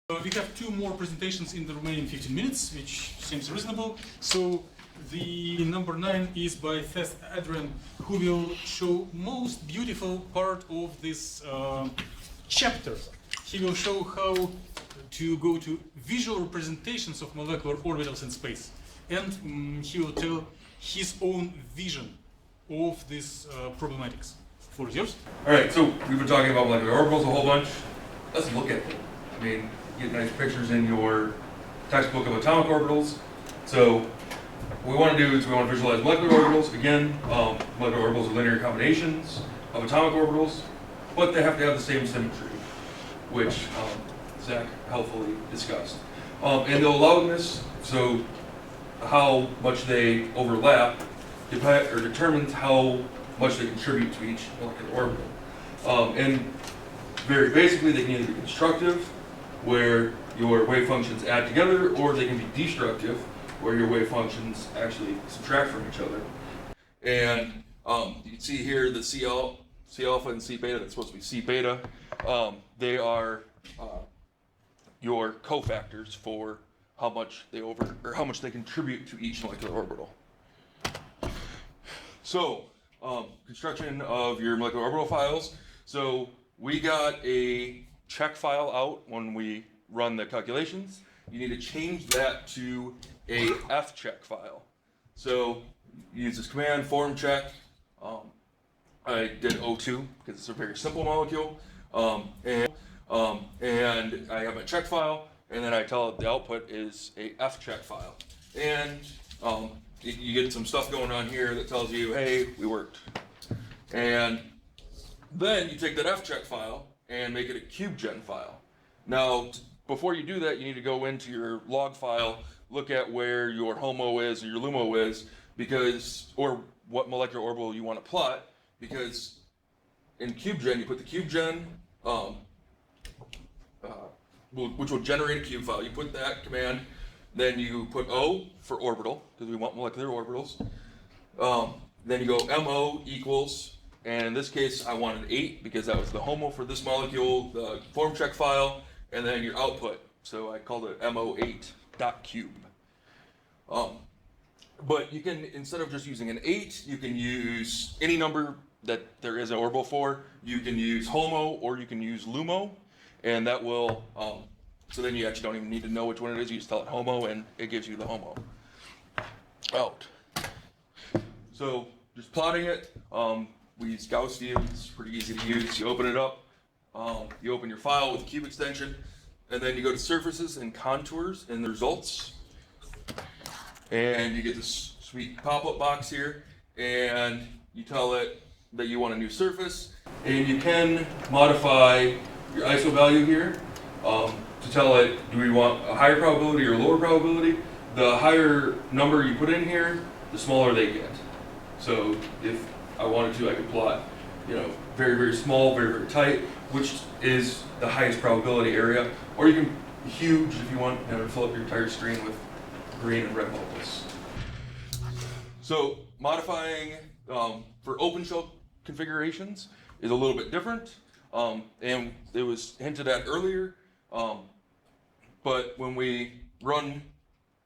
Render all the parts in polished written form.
We have two more presentations in the remaining 15 minutes, which seems reasonable. So the number 9 is by Theth Adrian, who will show most beautiful part of this chapter. He will show how to go to visual representations of molecular orbitals in space. And he will tell his own vision of this problematics. Floor is yours. All right, so we've been talking about molecular orbitals a whole bunch. Let's look at them. I mean, you get nice pictures in your textbook of atomic orbitals. So what we want to do is we want to visualize molecular orbitals. Again, molecular orbitals are linear combinations of atomic orbitals, but they have to have the same symmetry, which Zach helpfully discussed. And the allowedness, so how much they overlap, determines how much they contribute to each molecular orbital. And very basically, they can either be constructive, where your wave functions add together, or they can be destructive, where your wave functions actually subtract from each other. And you can see here the C alpha and C beta, that's supposed to be C beta. They are your cofactors for how much they contribute to each molecular orbital. So, construction of your molecular orbital files. So we got a check file out when we run the calculations. You need to change that to a fcheck file. So use this command, form check. I did O2 because it's a very simple molecule. And I have my check file, and then I tell it the output is a fcheck file. And you get some stuff going on here that tells you, hey, we worked. And then you take that fcheck file and make it a CubeGen file. Now, before you do that, you need to go into your log file, look at where your HOMO is or your LUMO is, or what molecular orbital you want to plot, because in CubeGen, you put the CubeGen, which will generate a cube file. You put that command, then you put O for orbital, because we want molecular orbitals. Then you go MO equals, and in this case I wanted 8 because that was the HOMO for this molecule, the form check file, and then your output. So I called it mo8.cube. But you can, instead of just using an 8, you can use any number that there is an orbital for. You can use HOMO or you can use LUMO, and that will, so then you actually don't even need to know which one it is. You just tell it HOMO and it gives you the HOMO out. So just plotting it, we use Gauss view. It's pretty easy to use. You open it up, you open your file with the cube extension, and then you go to surfaces and contours in the results, and you get this sweet pop-up box here, and you tell it that you want a new surface, and you can modify your ISO value here to tell it, do we want a higher probability or lower probability? The higher number you put in here, the smaller they get. So if I wanted to, I could plot, very, very small, very, very tight, which is the highest probability area. Or you can be huge if you want, to fill up your entire screen with green and red bubbles. So modifying for OpenShell configurations is a little bit different, and it was hinted at earlier. But when we run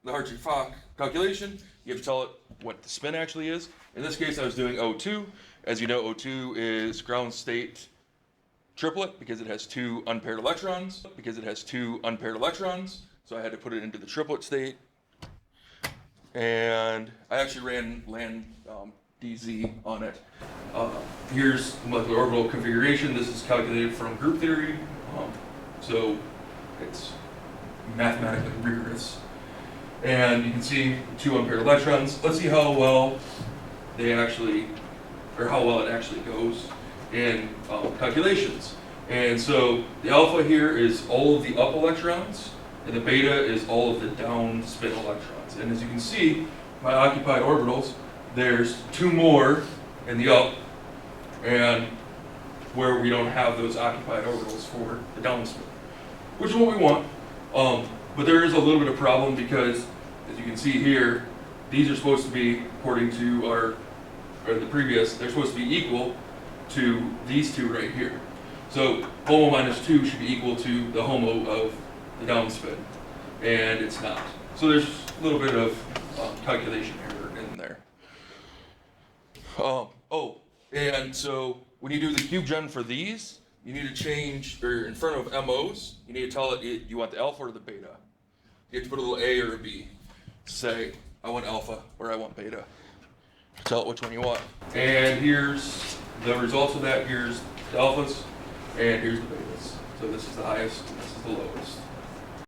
the Hartree-Fock calculation, you have to tell it what the spin actually is. In this case, I was doing O2. As you know, O2 is ground state triplet because it has 2 unpaired electrons. So I had to put it into the triplet state. And I actually ran DZ on it. Here's the molecular orbital configuration. This is calculated from group theory. So it's mathematically rigorous. And you can see 2 unpaired electrons. Let's see how well it actually goes in calculations. And so the alpha here is all of the up electrons, and the beta is all of the down spin electrons. And as you can see, my occupied orbitals, there's 2 more in the up, and where we don't have those occupied orbitals for the down spin, which is what we want. But there is a little bit of problem because, as you can see here, these are supposed to be, according to the previous, they're supposed to be equal to these 2 right here. So HOMO minus 2 should be equal to the HOMO of the downspin, and it's not. So there's a little bit of calculation error in there. Oh, and so when you do the cube gen for these, you need to change, or in front of MOs, you need to tell it you want the alpha or the beta. You have to put a little A or a B. Say, I want alpha or I want beta. Tell it which one you want. And here's the results of that. Here's the alphas, and here's the betas. So this is the highest, and this is the lowest.